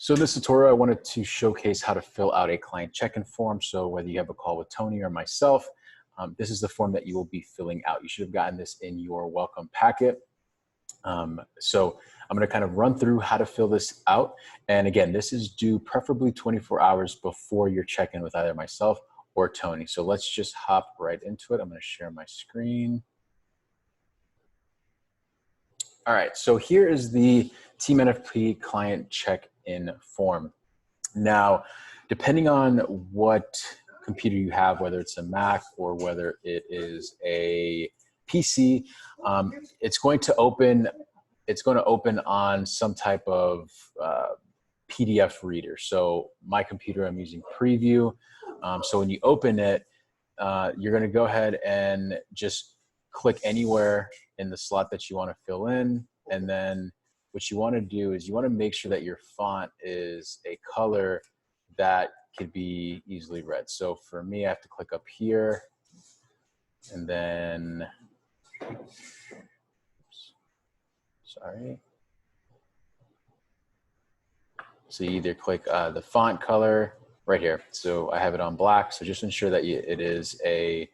So in this tutorial, I wanted to showcase how to fill out a client check-in form. So whether you have a call with Tony or myself, this is the form that you will be filling out. You should have gotten this in your welcome packet. So I'm going to kind of run through how to fill this out. And again, this is due preferably 24 hours before your check-in with either myself or Tony. So let's just hop right into it. I'm going to share my screen. All right, so here is the Team NFP client check-in form. Now, depending on what computer you have, whether it's a Mac or whether it is a PC, it's going to open on some type of PDF reader. So my computer, I'm using Preview. So when you open it, you're going to go ahead and just click anywhere in the slot that you want to fill in. And then what you want to do is you want to make sure that your font is a color that could be easily read. So for me, I have to click up here and then, sorry. So you either click the font color right here. So I have it on black. So just ensure that it is a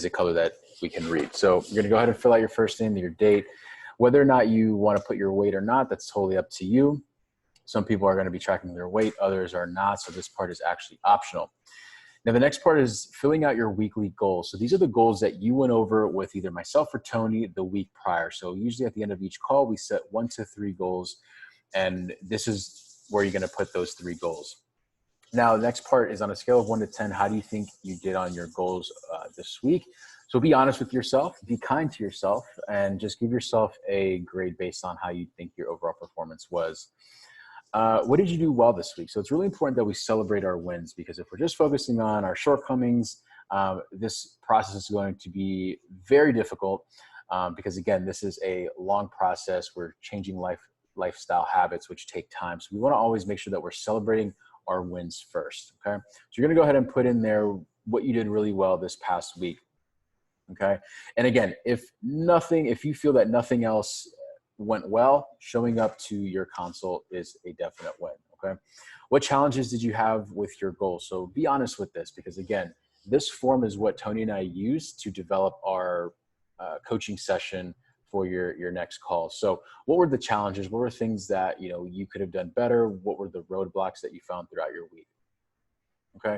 color that we can read. So you're gonna go ahead and fill out your first name, your date. Whether or not you wanna put your weight or not, that's totally up to you. Some people are gonna be tracking their weight, others are not, so this part is actually optional. Now the next part is filling out your weekly goals. So these are the goals that you went over with either myself or Tony the week prior. So usually at the end of each call, we set 1 to 3 goals, and this is where you're gonna put those 3 goals. Now, the next part is on a scale of 1 to 10, how do you think you did on your goals this week? So be honest with yourself, be kind to yourself, and just give yourself a grade based on how you think your overall performance was. What did you do well this week? So it's really important that we celebrate our wins, because if we're just focusing on our shortcomings, this process is going to be very difficult because again, this is a long process. We're changing lifestyle habits, which take time. So we want to always make sure that we're celebrating our wins first, okay? So you're gonna go ahead and put in there what you did really well this past week, okay? And again, if you feel that nothing else went well, showing up to your consult is a definite win, okay? What challenges did you have with your goals? So be honest with this, because again, this form is what Tony and I use to develop our coaching session for your next call. So what were the challenges? What were things that you could have done better? What were the roadblocks that you found throughout your week? Okay.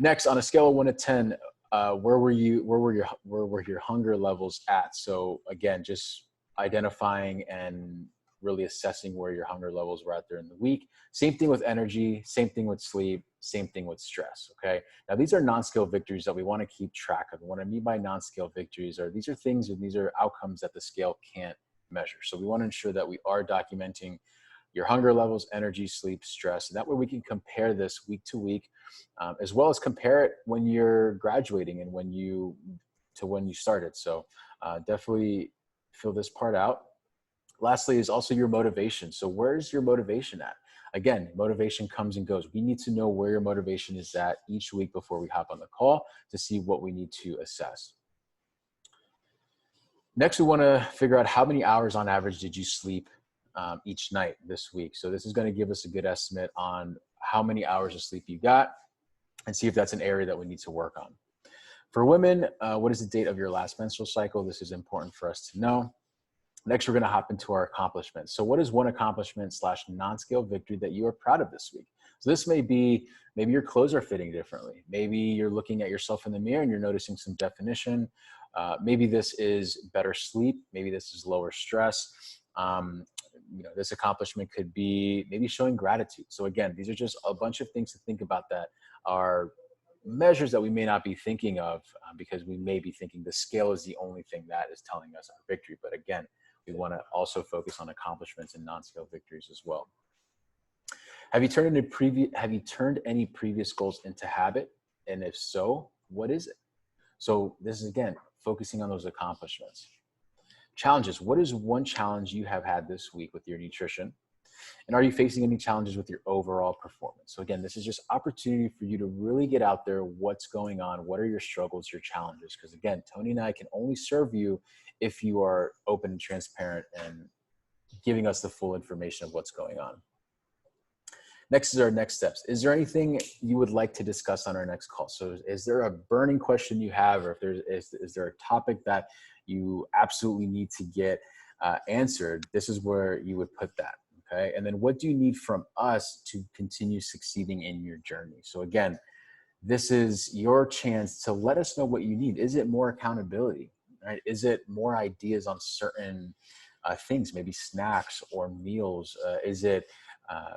Next, on a scale of 1 to 10, where were your hunger levels at? So again, just identifying and really assessing where your hunger levels were at during the week. Same thing with energy, same thing with sleep, same thing with stress, okay? Now, these are non-scale victories that we want to keep track of. What I mean by non-scale victories are these are things and these are outcomes that the scale can't measure. So we want to ensure that we are documenting your hunger levels, energy, sleep, stress, and that way we can compare this week to week, as well as compare it when you're graduating and when you started. So definitely fill this part out. Lastly is also your motivation. So where's your motivation at? Again, motivation comes and goes. We need to know where your motivation is at each week before we hop on the call to see what we need to assess. Next, we want to figure out how many hours on average did you sleep each night this week. So this is going to give us a good estimate on how many hours of sleep you got and see if that's an area that we need to work on. For women, what is the date of your last menstrual cycle? This is important for us to know. Next, we're going to hop into our accomplishments. So what is one accomplishment / non-scale victory that you are proud of this week? So this may be, maybe your clothes are fitting differently. Maybe you're looking at yourself in the mirror and you're noticing some definition. Maybe this is better sleep. Maybe this is lower stress. This accomplishment could be maybe showing gratitude. So again, these are just a bunch of things to think about that are measures that we may not be thinking of because we may be thinking the scale is the only thing that is telling us our victory. But again, we want to also focus on accomplishments and non-scale victories as well. Have you turned any previous goals into habit? And if so, what is it? So this is again, focusing on those accomplishments. Challenges. What is one challenge you have had this week with your nutrition? And are you facing any challenges with your overall performance? So again, this is just opportunity for you to really get out there. What's going on? What are your struggles, your challenges? Because again, Tony and I can only serve you if you are open and transparent and giving us the full information of what's going on. Next is our next steps. Is there anything you would like to discuss on our next call? So is there a burning question you have, or is there a topic that you absolutely need to get answered? This is where you would put that, okay? And then what do you need from us to continue succeeding in your journey? So again, this is your chance to let us know what you need. Is it more accountability, right? Is it more ideas on certain things, maybe snacks or meals? Is it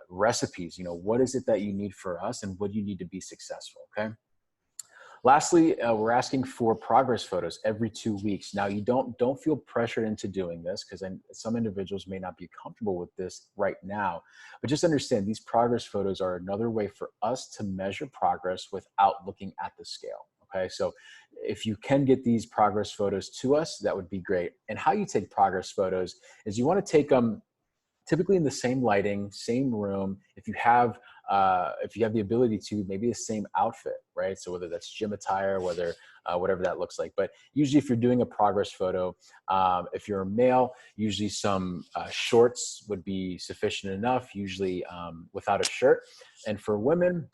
recipes? You know, what is it that you need for us, and what do you need to be successful? Okay. Lastly, we're asking for progress photos every 2 weeks. Now, you don't feel pressured into doing this, because some individuals may not be comfortable with this right now. But just understand, these progress photos are another way for us to measure progress without looking at the scale. Okay, so if you can get these progress photos to us, that would be great. And how you take progress photos is you want to take them typically in the same lighting, same room. If you have the ability to, maybe the same outfit, right? So whether that's gym attire, whether whatever that looks like. But usually, if you're doing a progress photo, if you're a male, usually some shorts would be sufficient enough. Usually without a shirt, and for women,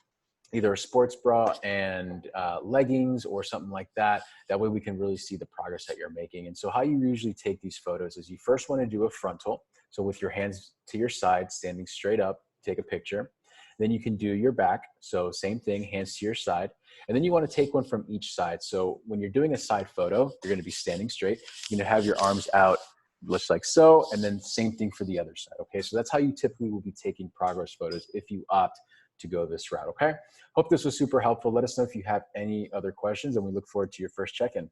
either a sports bra and leggings or something like that. That way we can really see the progress that you're making. And so how you usually take these photos is you first want to do a frontal. So with your hands to your side, standing straight up, take a picture. Then you can do your back. So same thing, hands to your side. And then you want to take one from each side. So when you're doing a side photo, you're going to be standing straight. You're going to have your arms out, looks like so, and then same thing for the other side. Okay, so that's how you typically will be taking progress photos if you opt to go this route. Okay, hope this was super helpful. Let us know if you have any other questions, and we look forward to your first check-in.